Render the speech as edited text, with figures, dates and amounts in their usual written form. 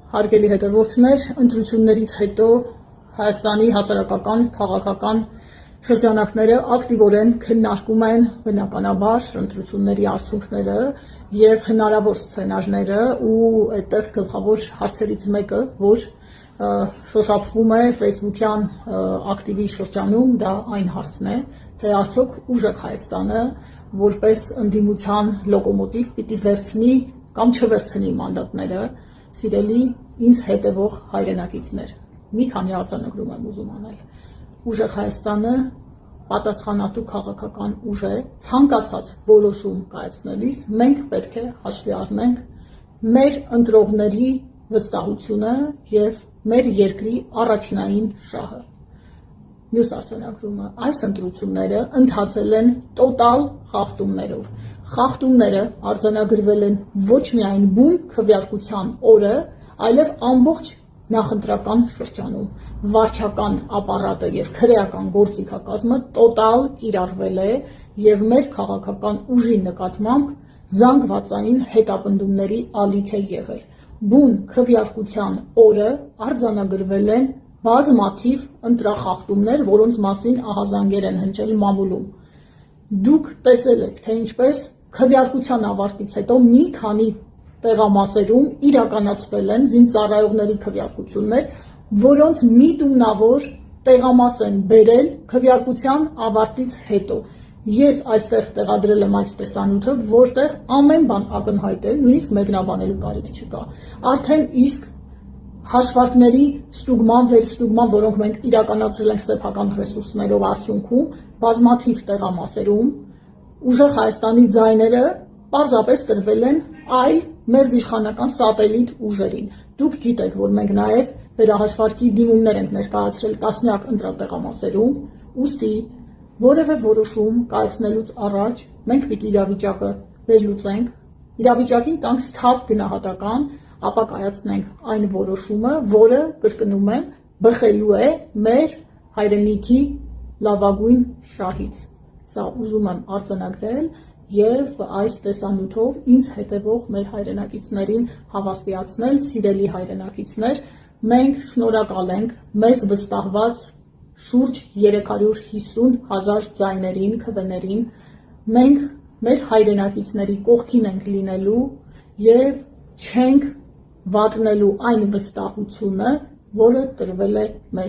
Հարգելի հետևորդներ, ընտրություններից հետո Հայաստանի հասարակական, քաղաքական շրջանակները ակտիվորեն քննարկում են բնականաբար ընտրությունների արդյունքները եւ հնարավոր սցենարները ու այդտեղ գլխավոր հարցերից մեկը, որ շոշափվում է Facebook-յան ակտիվի շրջանում, դա այն հարցն է, թե արդյոք ուժեղ Հայաստանը որպես ընդդիմության լոկոմոտիվ պիտի վերցնի կամ չվերցնի մանդատները, սիրելի ինձ հետևող հայրենակիցներ, մի քանի արձանագրում եմ ուզում անել։ Ուժեղ Հայաստանը պատասխանատու քաղաքական ուժ է, ցանկացած որոշում կայացնելիս մենք պետք է հաշվի առնենք մեր ընտրողների վստահությունը եւ մեր երկրի առաջնային շահը։ Մյուս արձանագրումը, այս ընտրությունները ընթացել են տոտալ խախտումներով։ Խախտումները արձանագրվել են ոչ միայն բուն քվեարկության օրը, այլև ամբողջ նախընտրական շրջանում։ Վարչական ապարատը եւ քրեական գործիքակազմը տոտալ կիրառվել է եւ մեր քաղաքական ուժի նկատմամբ զանգվածային հետապնդումների ալիք է եղել։ Բուն քվեարկության օրը արձանագրվել են բազմաթիվ ընտրախախտումներ, որոնց մասին ահազանգեր են հնչել մամուլում։ Դուք տեսել եք, թե ինչպես քվեարկության ավարտից հետո մի քանի տեղամասերում իրականացվել են զինծառայողների քվեարկություններ, որոնց միտումնավոր տեղամաս են բերել քվեարկության ավարտից հետո։ Ես այստեղ տեղադրել եմ այդ տեսանյութը, որտեղ ամեն բան ակնհայտ է, նույնիսկ մեկնաբանելու կարիք չկա։ Արդեն իսկ հաշվարկների ստուգման, վերստուգման, որոնք մենք իրականացրել ենք սեփական ռեսուրսներով արդյունքում, բազմաթիվ տեղամասերում ուժեղ Հայաստանի ձայները պարզապես տրվել են այլ մերձիշխանական սատելիտ ուժերին։ Դուք գիտեք, որ մենք նաև վերահաշվարկի դիմումներ ենք ներկայացրել տասնյակ ընտրատեղամասերում, ուստի որևէ որոշում կայացնելուց առաջ մենք պիտի իրավիճակը վերլուծենք, իրավիճակին տանք սթափ գնահատական, ապա կայացնենք այն որոշումը, որը, կրկնում եմ, բխելու է մեր հայրենիքի լավագույն շահից։ Սա ուզում եմ արձանագրել եւ այս տեսանյութով ինձ հետևող մեր հայրենակիցներին հավաստիացնել, սիրելի հայրենակիցներ, մենք շնորհակալ ենք մեզ վստահված շուրջ 350,000 ձայներին, քվեներին, մենք մեր հայրենակիցների կողքին ենք լինելու եւ չենք վատնելու այն վստահությունը, որը տրվել է մեզ։